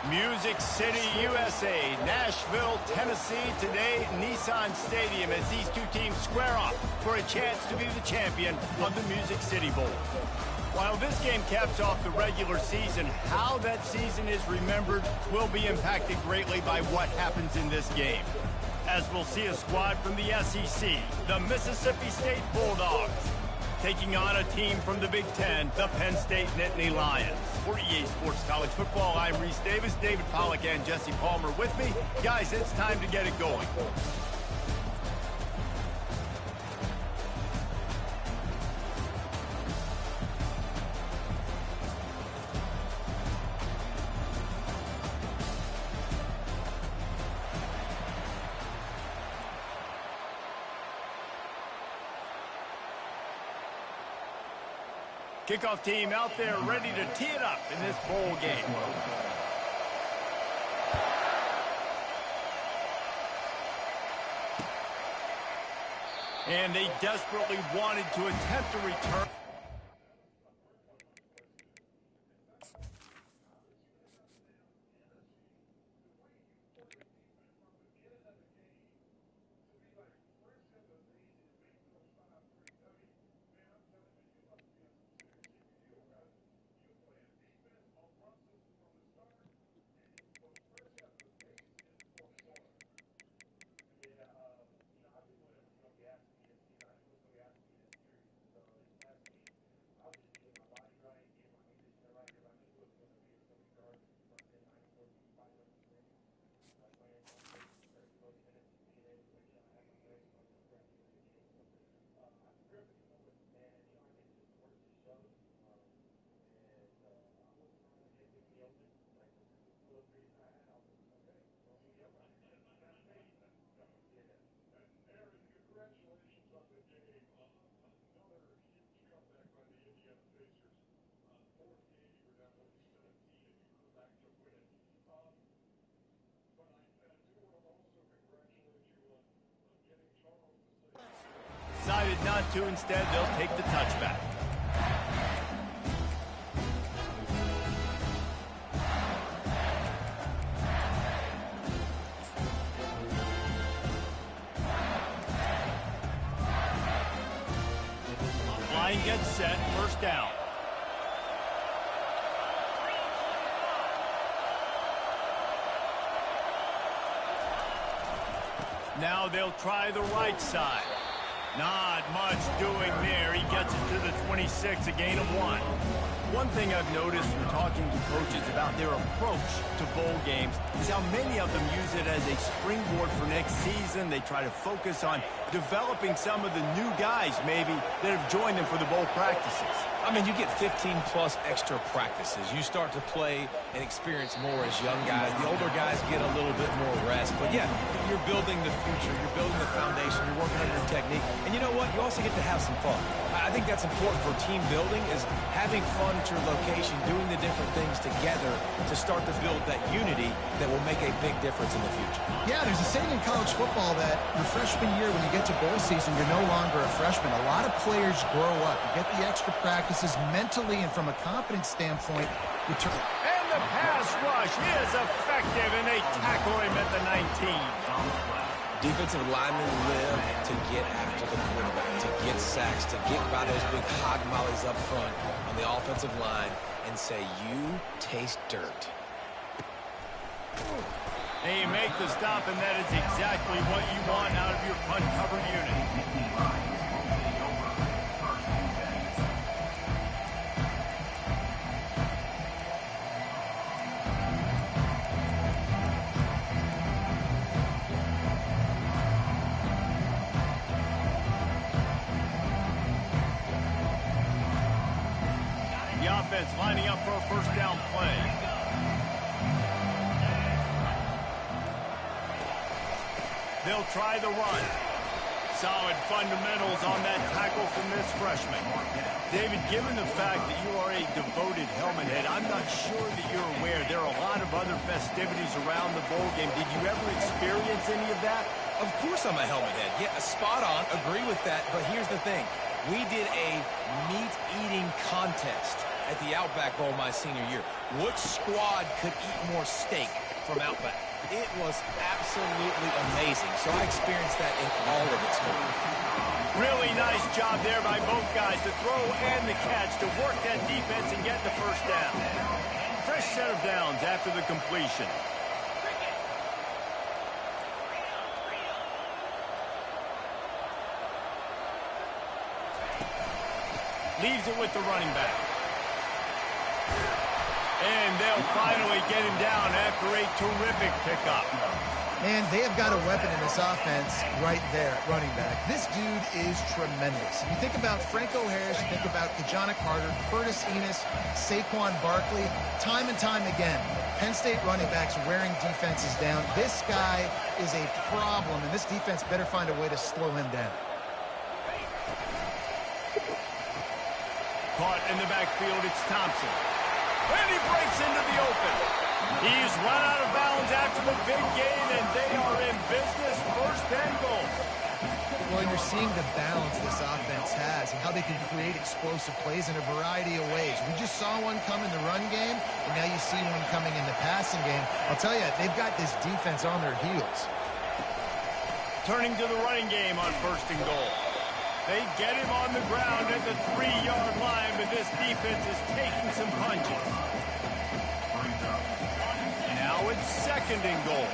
Music City, USA, Nashville, Tennessee, today Nissan Stadium as these two teams square off for a chance to be the champion of the Music City Bowl. While this game caps off the regular season, how that season is remembered will be impacted greatly by what happens in this game. As we'll see a squad from the SEC, the Mississippi State Bulldogs, taking on a team from the Big Ten, the Penn State Nittany Lions. For EA Sports College Football, I'm Reese Davis, David Pollack and Jesse Palmer with me. Guys, it's time to get it going. Kickoff team out there ready to tee it up in this bowl game. And they desperately wanted to attempt a return. Decided not to. Instead, they'll take the touchback. Line gets set, first down. Now they'll try the right side. Not much doing there. He gets it to the 26, a gain of 1. One thing I've noticed from talking to coaches about their approach to bowl games is how many of them use it as a springboard for next season. They try to focus on developing some of the new guys, maybe, that have joined them for the bowl practices. I mean, you get 15-plus extra practices. You start to play and experience more as young guys. The older guys get a little bit more rest. But, yeah, you're building the future. You're building the foundation. You're working on your technique. And you know what? You also get to have some fun. I think that's important for team building, is having fun at your location, doing the different things together to start to build that unity that will make a big difference in the future. Yeah, there's a saying in college football that your freshman year, when you get to bowl season, you're no longer a freshman. A lot of players grow up. You get the extra practices mentally, and from a confidence standpoint, you turn. And the pass rush is effective, and they tackle him at the 19. Defensive linemen live to get after the quarterback, to get sacks, to get by those big hog mollies up front on the offensive line and say, you taste dirt. They make the stop, and that is exactly what you want out of your punt-covered unit. The offense lining up for a first down play. They'll try the run. Solid fundamentals on that tackle from this freshman. David, given the fact that you are a devoted helmet head, I'm not sure that you're aware there are a lot of other festivities around the bowl game. Did you ever experience any of that? Of course I'm a helmet head. Yeah, spot on. Agree with that. But here's the thing. We did a meat-eating contest at the Outback Bowl my senior year. Which squad could eat more steak from Outback? It was absolutely amazing. So I experienced that in all of its glory. Really nice job there by both guys, the throw and the catch, to work that defense and get the first down. Fresh set of downs after the completion. Leaves it with the running back. And they'll finally get him down after a terrific pickup. And they have got a weapon in this offense right there, running back. This dude is tremendous. You think about Franco Harris, you think about Kajana Carter, Curtis Enos, Saquon Barkley, time and time again, Penn State running backs wearing defenses down. This guy is a problem, and this defense better find a way to slow him down. Caught in the backfield, it's Thompson. And he breaks into the open. He's run out of bounds after the big gain, and they are in business. First and goal. Well, you're seeing the balance this offense has and how they can create explosive plays in a variety of ways. We just saw one come in the run game, and now you see one coming in the passing game. I'll tell you, they've got this defense on their heels. Turning to the running game on first and goal. They get him on the ground at the 3-yard line, but this defense is taking some punches. Now it's second and goal.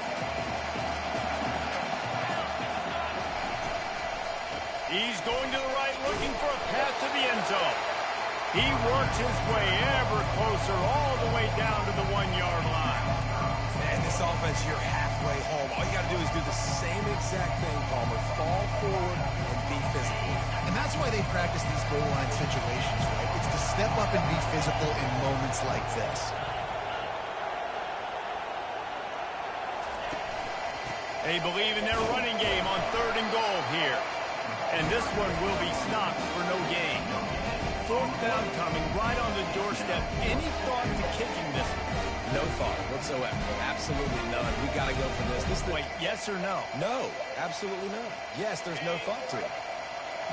He's going to the right, looking for a path to the end zone. He works his way ever closer, all the way down to the 1-yard line. Man, this offense, you're halfway home. All you got to do is do the same exact thing, Palmer. Fall forward and be physical. And that's why they practice these goal line situations, right? It's to step up and be physical in moments like this. They believe in their running game on third and goal here. And this one will be stopped for no gain. Fourth down coming right on the doorstep. Any thought to kicking this one? No thought whatsoever. Absolutely none. We got to go for this. Wait, yes or no? No, absolutely none. Yes, there's no thought to it.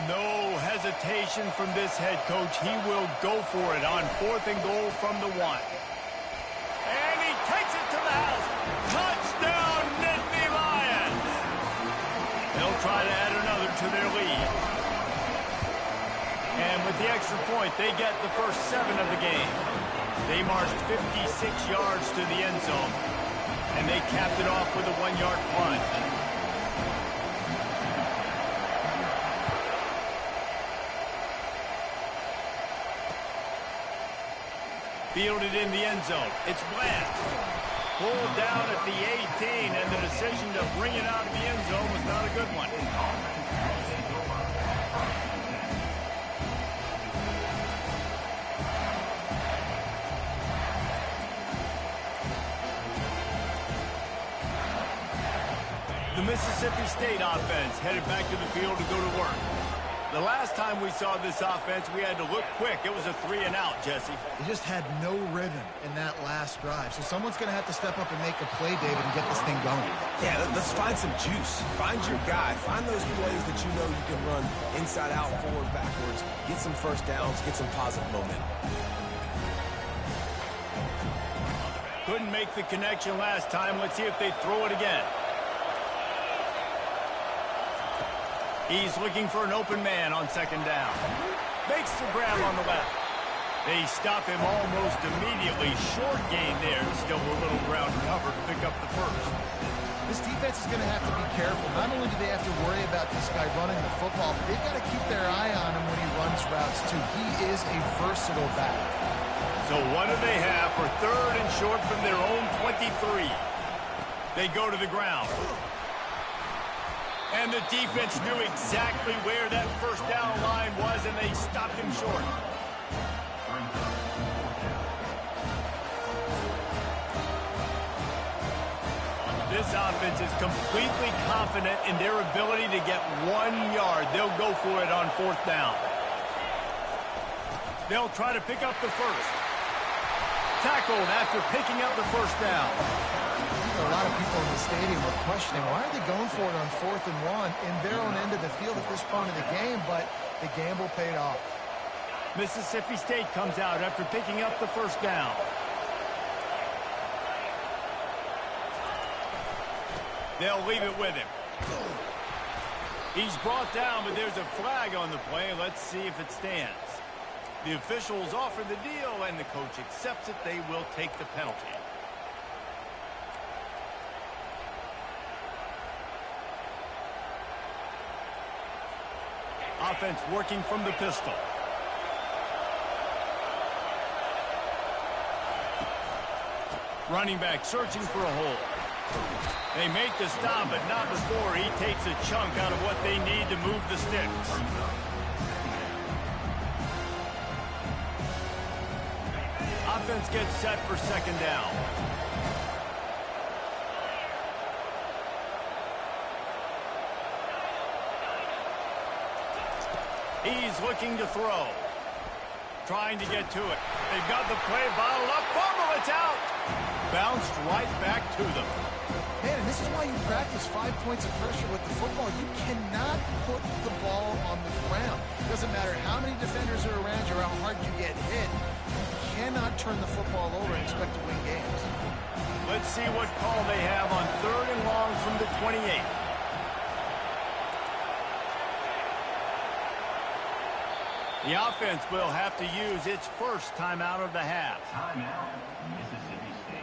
No hesitation from this head coach. He will go for it on fourth and goal from the 1. And he takes it to the house. Touchdown, Nittany Lions! They'll try to add another to their lead. And with the extra point, they get the first 7 of the game. They marched 56 yards to the end zone, and they capped it off with a 1-yard plunge. Fielded in the end zone. It's Bland. Pulled down at the 18, and the decision to bring it out of the end zone was not a good one. The Mississippi State offense headed back to the field to go to work. The last time we saw this offense, we had to look quick. It was a 3-and-out, Jesse. They just had no rhythm in that last drive. So someone's going to have to step up and make a play, David, and get this thing going. Yeah, let's find some juice. Find your guy. Find those plays that you know you can run inside out, forward, backwards. Get some first downs. Get some positive momentum. Couldn't make the connection last time. Let's see if they throw it again. He's looking for an open man on second down. Makes the grab on the left. They stop him almost immediately. Short gain there. Still a little ground cover to pick up the first. This defense is going to have to be careful. Not only do they have to worry about this guy running the football, but they've got to keep their eye on him when he runs routes, too. He is a versatile back. So what do they have for third and short from their own 23? They go to the ground. And the defense knew exactly where that first down line was, and they stopped him short. This offense is completely confident in their ability to get 1 yard. They'll go for it on fourth down. They'll try to pick up the first. Tackled after picking up the first down. A lot of people in the stadium were questioning, why are they going for it on 4th and 1 in their own end of the field at this point of the game, but the gamble paid off. Mississippi State comes out after picking up the first down. They'll leave it with him. He's brought down, but there's a flag on the play. Let's see if it stands. The officials offer the deal, and the coach accepts it. They will take the penalty. Offense working from the pistol. Running back searching for a hole. They make the stop, but not before he takes a chunk out of what they need to move the sticks. Offense gets set for second down. He's looking to throw. Trying to get to it. They've got the play bottled up. Fumble, it's out. Bounced right back to them. Man, and this is why you practice 5 points of pressure with the football. You cannot put the ball on the ground. It doesn't matter how many defenders are around you or how hard you get hit. You cannot turn the football over and expect to win games. Let's see what call they have on 3rd and long from the 28. The offense will have to use its first timeout of the half. Timeout, Mississippi State.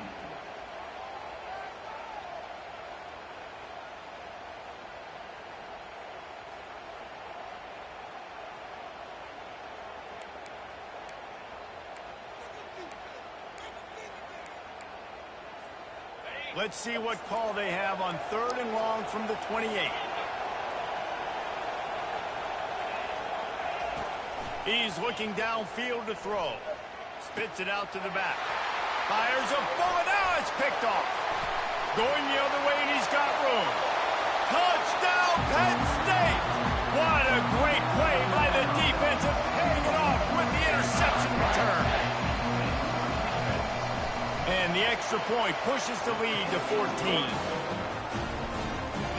Let's see what call they have on 3rd and long from the 28. He's looking downfield to throw. Spits it out to the back. Fires a bullet. Now it's picked off. Going the other way, and he's got room. Touchdown, Penn State! What a great play by the defensive, paying it off with the interception return. And the extra point pushes the lead to 14.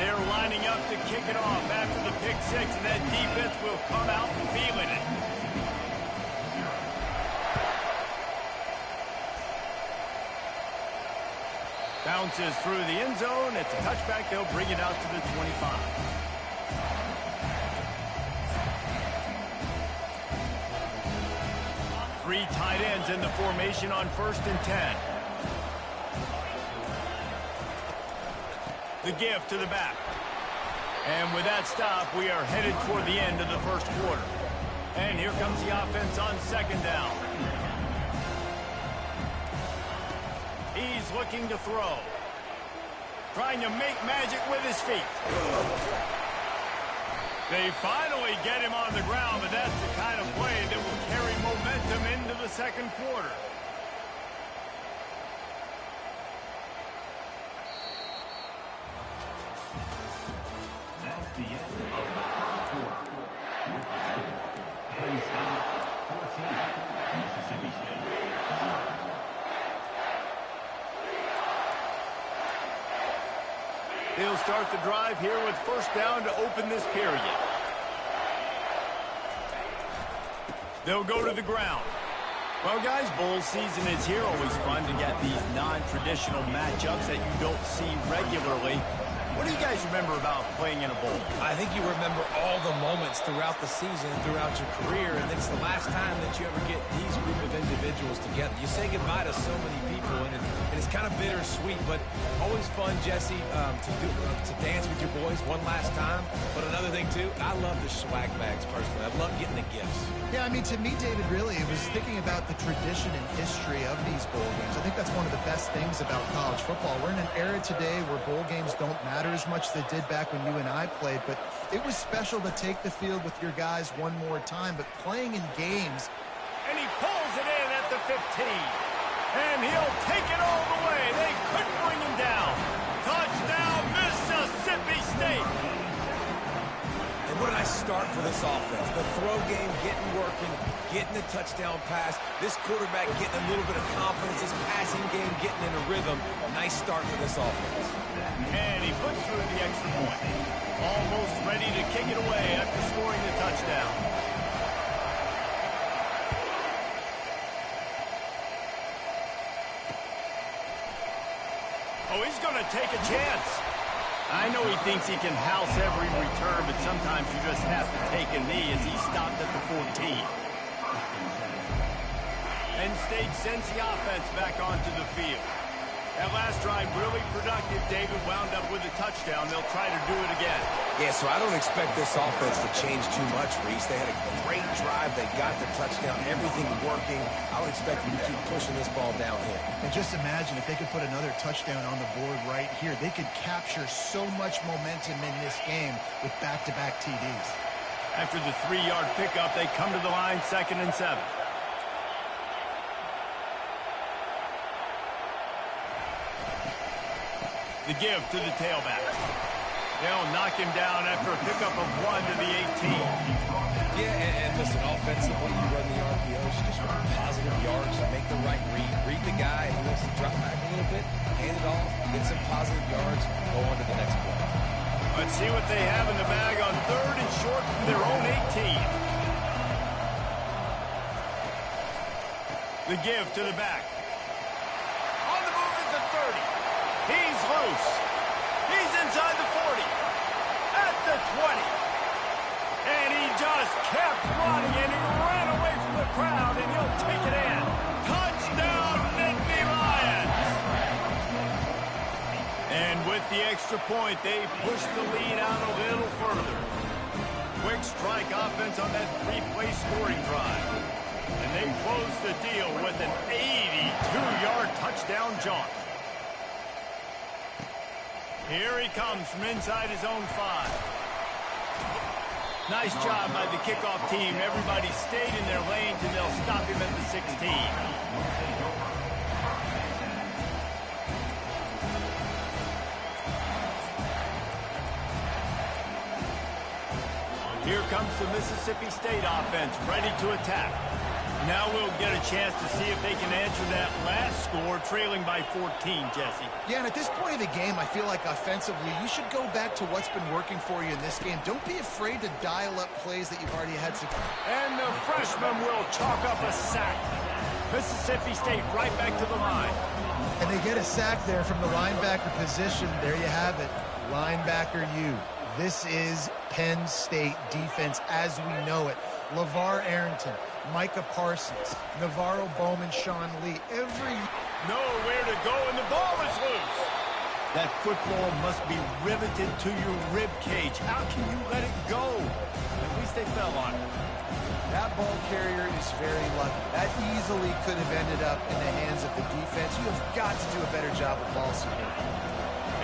They're lining up to kick it off after the pick six, and that defense will come out feeling it. Bounces through the end zone. It's a touchback. They'll bring it out to the 25. Three tight ends in the formation on 1st and 10. The give to the back. And with that stop, we are headed toward the end of the first quarter. And here comes the offense on 2nd down. He's looking to throw. Trying to make magic with his feet. They finally get him on the ground, but that's the kind of play that will carry momentum into the second quarter. That's the end of the first quarter. Penn State 14, Mississippi State 0. They'll start the drive here with 1st down to open this period. They'll go to the ground. Well, guys, bowl season is here. Always fun to get these non-traditional matchups that you don't see regularly. What do you guys remember about playing in a bowl? I think you remember all the moments throughout the season, throughout your career, and it's the last time that you ever get these group of individuals together. You say goodbye to so many people, and it's kind of bittersweet, but always fun, Jesse, to dance with your boys one last time. But another thing, too, I love the swag bags, personally. I love getting the gifts. Yeah, I mean, to me, David, really, it was thinking about the tradition and history of these bowl games. I think that's one of the best things about college football. We're in an era today where bowl games don't matter as much as they did back when you and I played, but it was special to take the field with your guys one more time. But playing in games, And he pulls it in at the 15. And he'll take it all the way. They couldn't bring him down. Touchdown, Mississippi State. And what a nice start for this offense. The throw game getting working, getting the touchdown pass. This quarterback getting a little bit of confidence. This passing game getting in a rhythm. Nice start for this offense. And he puts through the extra point. Almost ready to kick it away after scoring the touchdown. Oh, he's going to take a chance. I know he thinks he can house every return, but sometimes you just have to take a knee as he stopped at the 14. Penn State sends the offense back onto the field. That last drive really productive. David wound up with a touchdown. They'll try to do it again. Yeah, so I don't expect this offense to change too much, Reese. They had a great drive. They got the touchdown. Everything working. I would expect them to keep pushing this ball downhill. And just imagine if they could put another touchdown on the board right here. They could capture so much momentum in this game with back-to-back TDs. After the 3-yard pickup, they come to the line, 2nd and 7. The give to the tailback. They'll knock him down after a pickup of 1 to the 18. Yeah, and listen, offensively, you run the RPOs, you just run positive yards, make the right read the guy, and he wants to drop back a little bit, hand it off, get some positive yards, go on to the next play. Let's see what they have in the bag on 3rd and short from their own 18. The give to the back. On the move is the 30. He's loose. He's inside the 40. At the 20. And he just kept running, and he ran away from the crowd, and he'll take it in. Touchdown, Nittany Lions! And with the extra point, they push the lead out a little further. Quick strike offense on that 3-play scoring drive. And they close the deal with an 82-yard touchdown jaunt. Here he comes from inside his own 5. Nice job by the kickoff team. Everybody stayed in their lanes, and they'll stop him at the 16. Here comes the Mississippi State offense, ready to attack. Now we'll get a chance to see if they can answer that last score, trailing by 14, Jesse. Yeah, and at this point of the game, I feel like offensively, you should go back to what's been working for you in this game. Don't be afraid to dial up plays that you've already had success. And the freshman will chalk up a sack. Mississippi State right back to the line. And they get a sack there from the linebacker position. There you have it. Linebacker U. This is Penn State defense as we know it. LeVar Arrington, Micah Parsons, Navarro Bowman, Sean Lee. Nowhere to go, and the ball is loose. That football must be riveted to your rib cage. How can you let it go? At least they fell on it. That ball carrier is very lucky. That easily could have ended up in the hands of the defense. You have got to do a better job of ball security.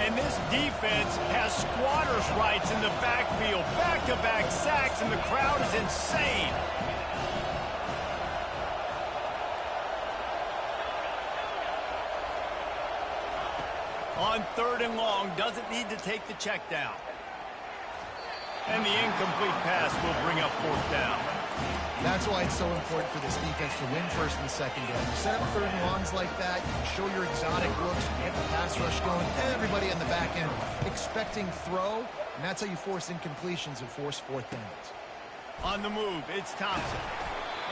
And this defense has squatters' rights in the backfield. Back-to-back sacks, and the crowd is insane. On 3rd and long, doesn't need to take the check down. And the incomplete pass will bring up 4th down. That's why it's so important for this defense to win 1st and 2nd down. You set up 3rd and longs like that, you can show your exotic looks, you get the pass rush going, everybody in the back end expecting throw, and that's how you force incompletions and force 4th downs. On the move, it's Thompson.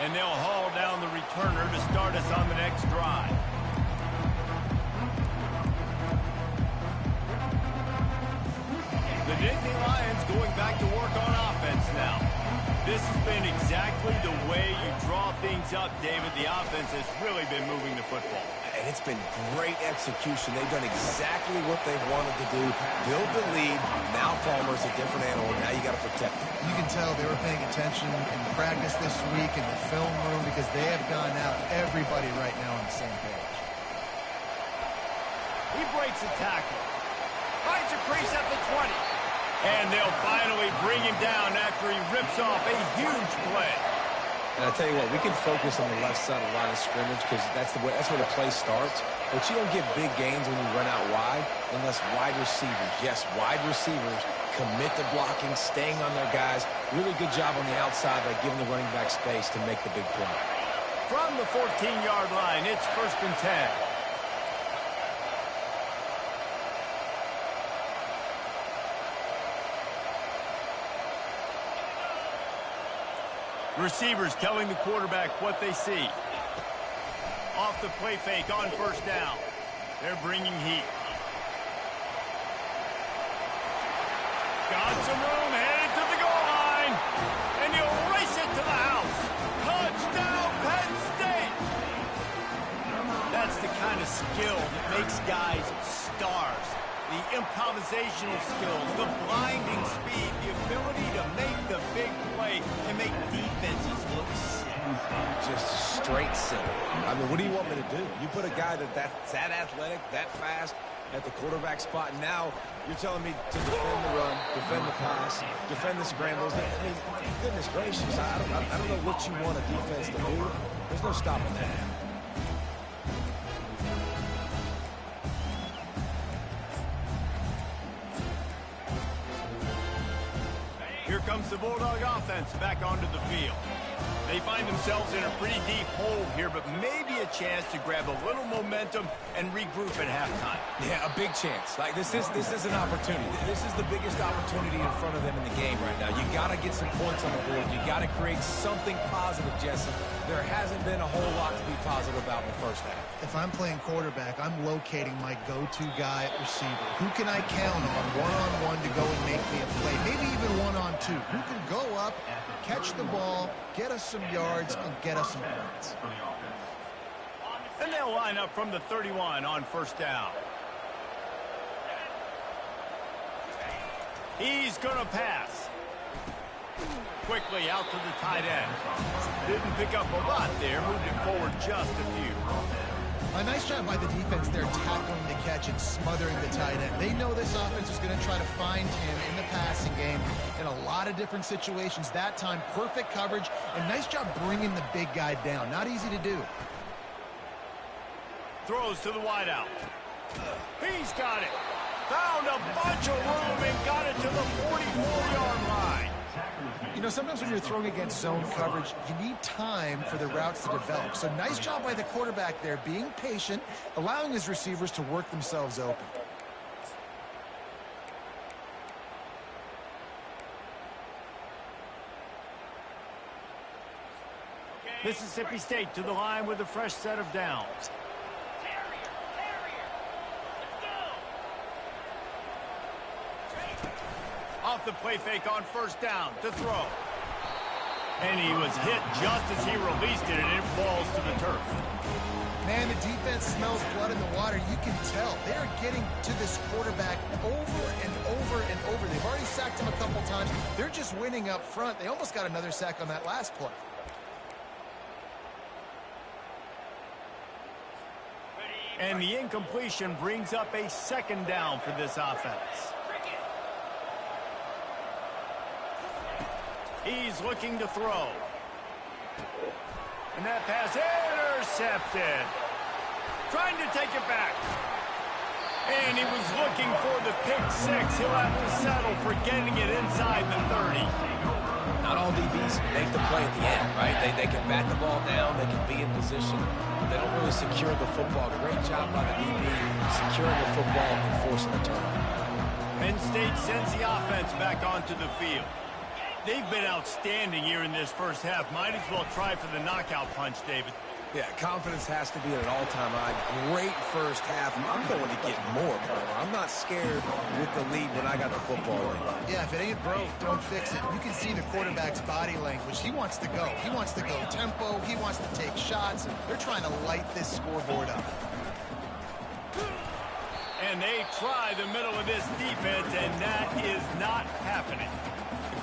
And they'll haul down the returner to start us on the next drive. The Nittany Lions going back to work on offense now. This has been exactly the way you draw things up, David. The offense has really been moving the football. And it's been great execution. They've done exactly what they've wanted to do. Build the lead. Now Palmer's a different animal. Now you got to protect him. You can tell they were paying attention in practice this week in the film room because they have gone out, everybody right now on the same page. He breaks a tackle. Finds a crease at the 20. And they'll finally bring him down after he rips off a huge play. And I'll tell you what, we can focus on the left side of the line of scrimmage because that's where the play starts. But you don't get big gains when you run out wide unless wide receivers, yes, wide receivers commit to blocking, staying on their guys. Really good job on the outside by giving the running back space to make the big play. From the 14-yard line, it's 1st and 10. Receivers telling the quarterback what they see. Off the play fake on 1st down. They're bringing heat. Got some room, headed to the goal line. And he'll race it to the house. Touchdown, Penn State! That's the kind of skill that makes guys stars. The improvisational skills, the blinding speed, the ability to make the big play and make defenses look sick. Just straight silly. I mean, what do you want me to do? You put a guy that's that athletic, that fast at the quarterback spot, and now you're telling me to defend the run, defend the pass, defend the scrambles. I mean, goodness gracious, I don't know what you want a defense to do. There's no stopping that. Here comes the Bulldog offense back onto the field. They find themselves in a pretty deep hole here, but maybe a chance to grab a little momentum and regroup at halftime. Yeah, a big chance. Like, this is an opportunity. This is the biggest opportunity in front of them in the game right now. You got to get some points on the board. You got to create something positive, Jesse. There hasn't been a whole lot to be positive about in the first half. If I'm playing quarterback, I'm locating my go-to guy at receiver. Who can I count on one-on-one to go and make me a play? Maybe even one-on-two. Who can go up, catch the ball, get us some yards, and get us some points. And they'll line up from the 31 on first down. He's going to pass. Quickly out to the tight end. Didn't pick up a lot there, moved it forward just a few. A nice job by the defense there tackling the catch and smothering the tight end. They know this offense is going to try to find him in the passing game in a lot of different situations. That time, perfect coverage, and nice job bringing the big guy down. Not easy to do. Throws to the wideout. He's got it. Found a bunch of room and got it to the 44-yard line. You know, sometimes when you're throwing against zone coverage, you need time for the routes to develop. So nice job by the quarterback there, being patient, allowing his receivers to work themselves open. Mississippi State to the line with a fresh set of downs. Off the play fake on first down to throw. And he was hit just as he released it, and it falls to the turf. Man, the defense smells blood in the water. You can tell. They're getting to this quarterback over and over and over. They've already sacked him a couple times. They're just winning up front. They almost got another sack on that last play. And the incompletion brings up a second down for this offense. He's looking to throw. And that pass intercepted. Trying to take it back. And he was looking for the pick six. He'll have to settle for getting it inside the 30. Not all DBs make the play at the end, right? They can bat the ball down. They can be in position. They don't really secure the football. Great job by the DB securing the football and forcing the turnover. Penn State sends the offense back onto the field. They've been outstanding here in this first half. Might as well try for the knockout punch, David. Yeah, confidence has to be at an all-time high. Great first half. I'm going to get more, brother. I'm not scared with the lead when I got the football in. Yeah, if it ain't broke, don't fix it. You can see the quarterback's body language. He wants to go. He wants to go tempo. He wants to take shots. They're trying to light this scoreboard up. And they try the middle of this defense, and that is not happening.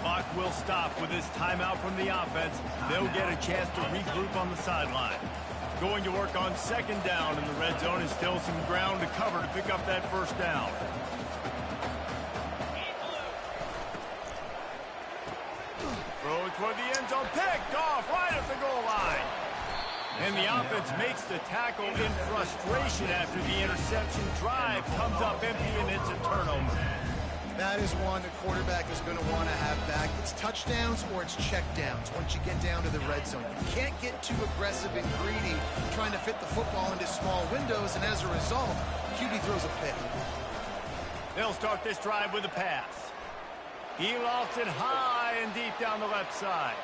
Clock will stop with this timeout from the offense. They'll get a chance to regroup on the sideline. Going to work on second down in the red zone, and still some ground to cover to pick up that first down. Throw toward the end zone, picked off right at the goal line. And the offense makes the tackle in frustration after the interception. Drive comes up empty, and it's a turnover. That is one the quarterback is going to want to have back. It's touchdowns or it's checkdowns once you get down to the red zone. You can't get too aggressive and greedy trying to fit the football into small windows, and as a result, QB throws a pick. They'll start this drive with a pass. He lofts it high and deep down the left side.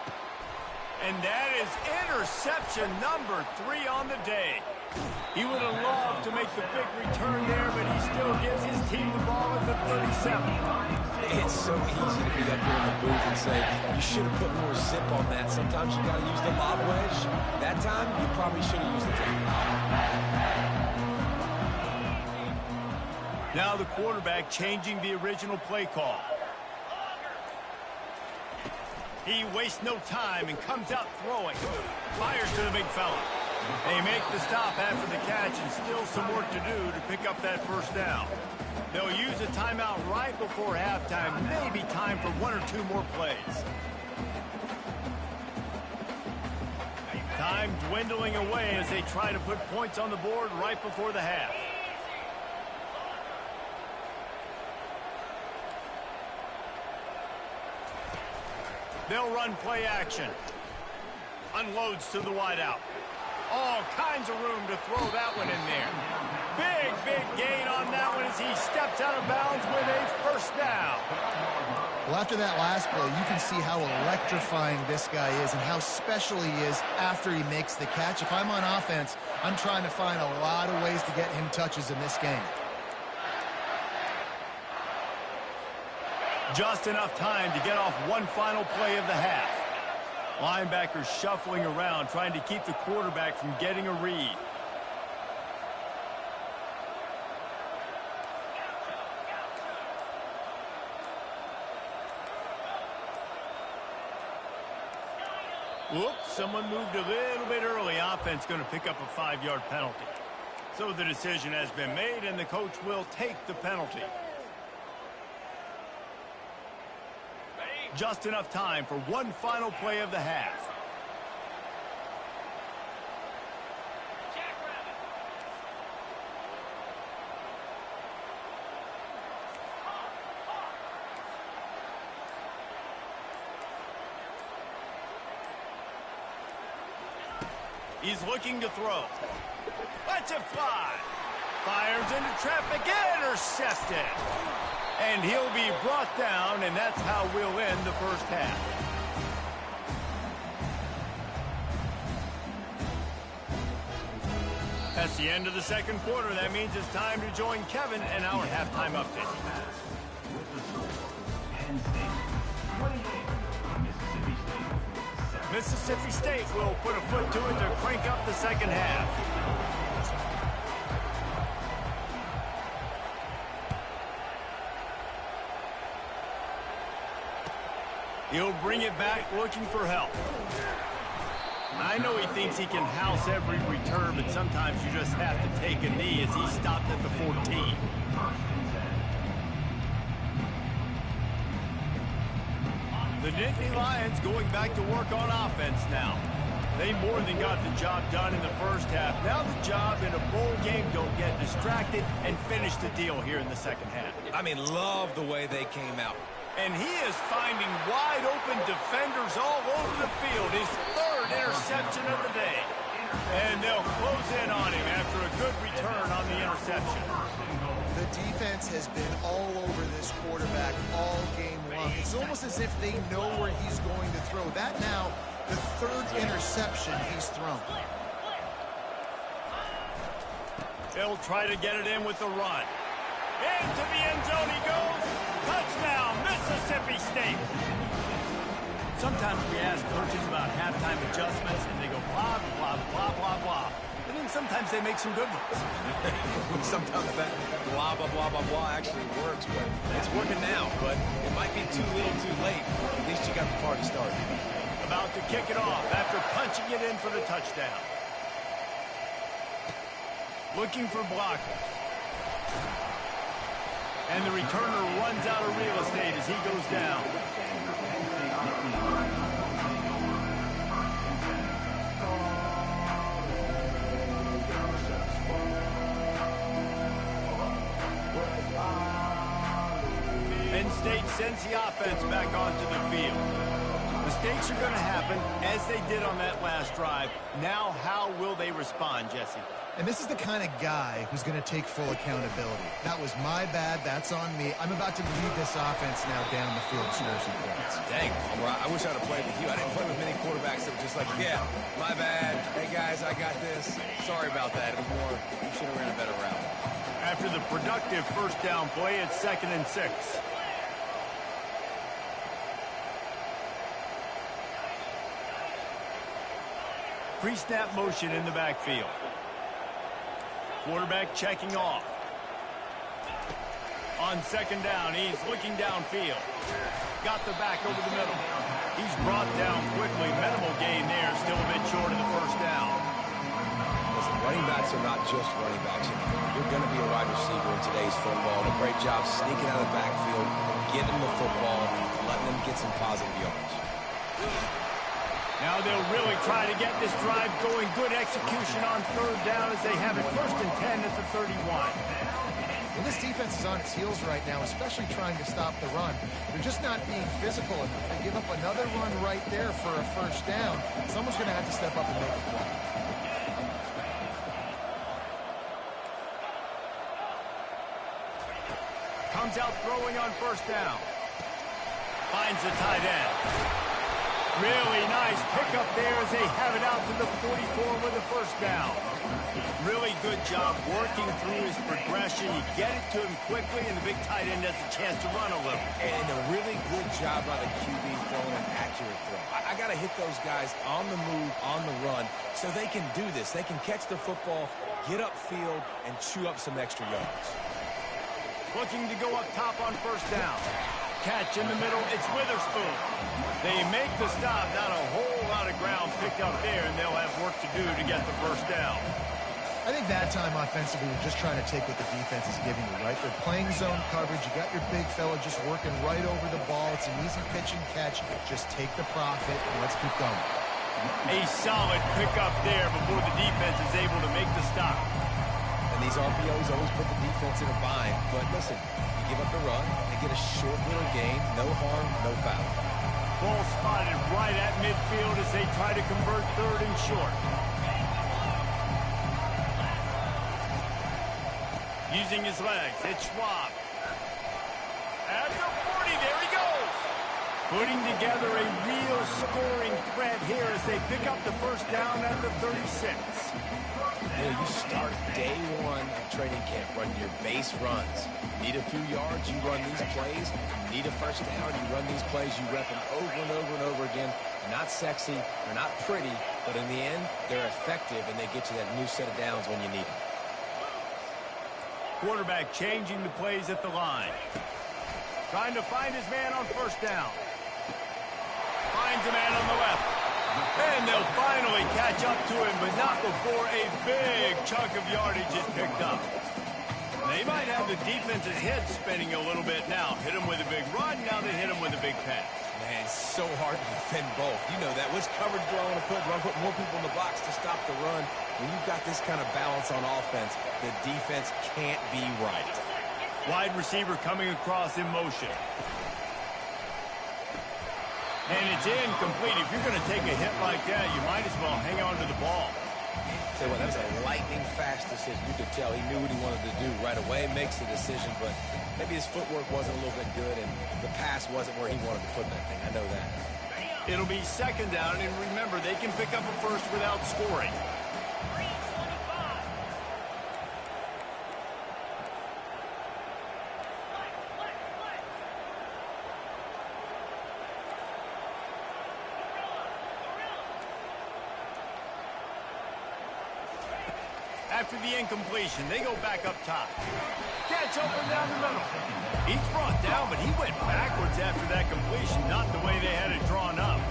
And that is interception number 3 on the day. He would have loved to make the big return there, but he still gives his team the ball at the 37. It's so easy to be up here in the booth and say, you should have put more zip on that. Sometimes you got to use the lob wedge. That time, you probably should have used the tackle. Now the quarterback changing the original play call. He wastes no time and comes out throwing. Fires to the big fella. They make the stop after the catch and still some work to do to pick up that first down. They'll use a timeout right before halftime. Maybe time for one or two more plays. Time dwindling away as they try to put points on the board right before the half. They'll run play action. Unloads to the wideout. All kinds of room to throw that one in there. Big gain on that one as he steps out of bounds with a first down. Well, after that last play, you can see how electrifying this guy is and how special he is after he makes the catch. If I'm on offense, I'm trying to find a lot of ways to get him touches in this game. Just enough time to get off one final play of the half. Linebackers shuffling around, trying to keep the quarterback from getting a read. Whoops, someone moved a little bit early. Offense going to pick up a 5-yard penalty. So the decision has been made, and the coach will take the penalty. Just enough time for one final play of the half. He's looking to throw. Lets it fly. Fires into traffic. Intercepted. And he'll be brought down, and that's how we'll end the first half. That's the end of the second quarter. That means it's time to join Kevin and our halftime update. Penn State, 28, Mississippi State, 7. Mississippi State will put a foot to it to crank up the second half. He'll bring it back looking for help. I know he thinks he can house every return, but sometimes you just have to take a knee as he stopped at the 14. The Nittany Lions going back to work on offense now. They more than got the job done in the first half. Now the job in a bowl game, don't get distracted and finish the deal here in the second half. I mean, love the way they came out. And he is finding wide-open defenders all over the field. His third interception of the day. And they'll close in on him after a good return on the interception. The defense has been all over this quarterback all game long. It's almost as if they know where he's going to throw. That now, the third interception he's thrown. He'll try to get it in with the run. Into the end zone he goes. Touchdown, Mississippi State. Sometimes we ask coaches about halftime adjustments, and they go blah, blah, blah, blah, blah. And then sometimes they make some good ones. Sometimes that blah, blah, blah, blah, blah actually works, but it's working now. But it might be too little too late. At least you got the party started. About to kick it off after punching it in for the touchdown. Looking for blockers. And the returner runs out of real estate as he goes down. Penn State sends the offense back onto the field. Mistakes are going to happen, as they did on that last drive. Now, how will they respond, Jesse? And this is the kind of guy who's going to take full accountability. That was my bad. That's on me. I'm about to lead this offense now down the field, score some points. Dang, well, I wish I'd have played with you. I didn't play with many quarterbacks that were just like, yeah, my bad. Hey, guys, I got this. Sorry about that. It was more, you should have ran a better route. After the productive first down play, it's 2nd and 6. Pre-snap motion in the backfield. Quarterback checking off. On second down, he's looking downfield. Got the back over the middle. He's brought down quickly. Minimal gain there, still a bit short of the first down. Listen, running backs are not just running backs anymore. You're going to be a wide receiver in today's football. A great job sneaking out of the backfield, getting the football, letting them get some positive yards. Now they'll really try to get this drive going. Good execution on third down as they have it 1st and 10 at the 31. Well, this defense is on its heels right now, especially trying to stop the run. They're just not being physical enough. They give up another run right there for a first down. Someone's going to have to step up and make a play. Comes out throwing on first down. Finds the tight end. Really nice pickup there as they have it out to the 44 with the first down. Really good job working through his progression. You get it to him quickly, and the big tight end has a chance to run a little. And a really good job by the QB throwing an accurate throw. I got to hit those guys on the move, on the run, so they can do this. They can catch the football, get upfield, and chew up some extra yards. Looking to go up top on first down. Catch in the middle, it's Witherspoon. They make the stop, not a whole lot of ground picked up there, and they'll have work to do to get the first down. I think that time offensively, you're just trying to take what the defense is giving you, right? They're playing zone coverage. You got your big fella just working right over the ball. It's an easy pitch and catch. Just take the profit, and let's keep going. A solid pickup there before the defense is able to make the stop. And these RPOs always put the defense in a bind. But listen, you give up the run, they get a short little gain, no harm, no foul. Ball spotted right at midfield as they try to convert third and short. Using his legs, it's Schwab. At the 40, there he goes. Putting together a real scoring threat here as they pick up the first down at the 36. You start day one of training camp running your base runs. Need a few yards, you run these plays. Need a first down, you run these plays. You rep them over and over and over again. They're not sexy, they're not pretty, but in the end, they're effective, and they get you that new set of downs when you need them. Quarterback changing the plays at the line. Trying to find his man on first down. Finds a man on the left. And they'll finally catch up to him, but not before a big chunk of yardage is picked up. They might have the defense's head spinning a little bit now. Hit him with a big run, now they hit him with a big pass. Man, it's so hard to defend both. You know that. What's coverage do I want to put? Do I put more people in the box to stop the run? When you've got this kind of balance on offense, the defense can't be right. Wide receiver coming across in motion. And it's incomplete. If you're going to take a hit like that, you might as well hang on to the ball. Say what, that was a lightning fast decision. You could tell he knew what he wanted to do right away, makes the decision, but maybe his footwork wasn't a little bit good and the pass wasn't where he wanted to put that thing. I know that. It'll be second down, and remember, they can pick up a first without scoring. After the incompletion, they go back up top. Gets open down the middle. He's brought down, but he went backwards after that completion, not the way they had it drawn up.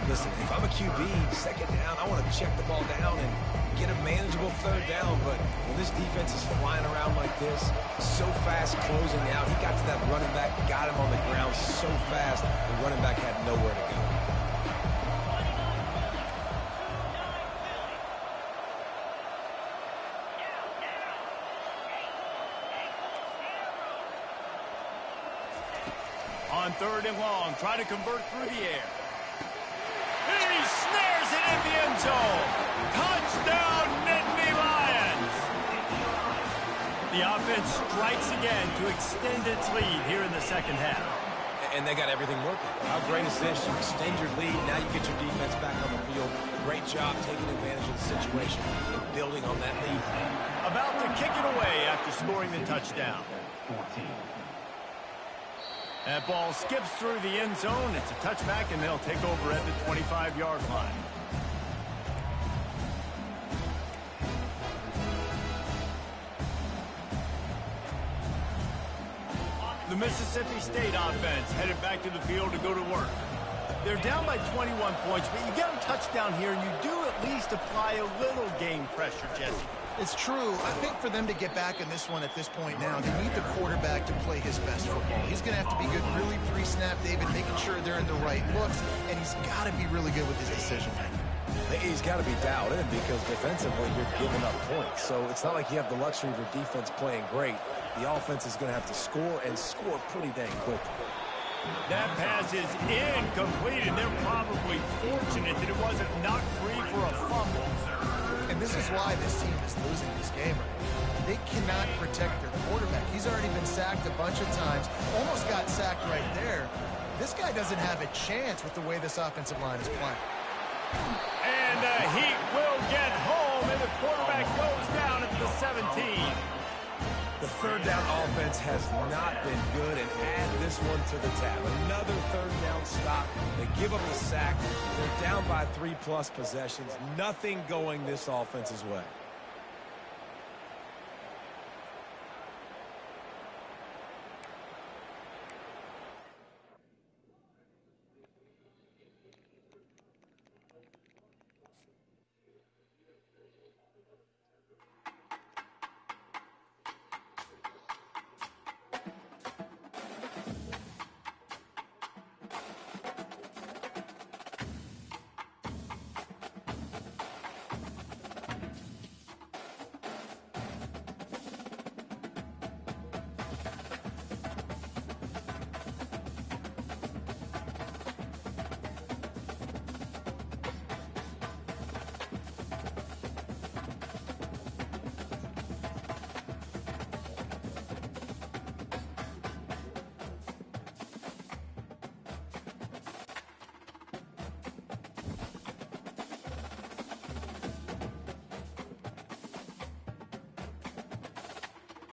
Listen, if I'm a QB, second down, I want to check the ball down and get a manageable third down, but when this defense is flying around like this, so fast closing out, he got to that running back, got him on the ground so fast, the running back had nowhere to go. On third and long, try to convert through the air. He snares it in the end zone. Touchdown, Nittany Lions. The offense strikes again to extend its lead here in the second half. And they got everything working. How great is this? You extend your lead, now you get your defense back on the field. Great job taking advantage of the situation and building on that lead. About to kick it away after scoring the touchdown. 14. That ball skips through the end zone. It's a touchback, and they'll take over at the 25-yard line. The Mississippi State offense headed back to the field to go to work. They're down by 21 points, but you get a touchdown here, and you do at least apply a little game pressure, Jesse. It's true. I think for them to get back in this one at this point now, they need the quarterback to play his best football. He's going to have to be good really pre-snap, David, making sure they're in the right looks, and he's got to be really good with his decision-making. He's got to be dialed in because defensively you're giving up points. So it's not like you have the luxury of your defense playing great. The offense is going to have to score and score pretty dang quickly. That pass is incomplete, and they're probably fortunate that it wasn't knocked free for a fumble. And this is why this team is losing this game. They cannot protect their quarterback. He's already been sacked a bunch of times, almost got sacked right there. This guy doesn't have a chance with the way this offensive line is playing. And the Heat will get home, and the quarterback goes down at the 17. The third down offense has not been good, and add this one to the tab. Another third down stop. They give up the sack. They're down by 3+ possessions. Nothing going this offense's way.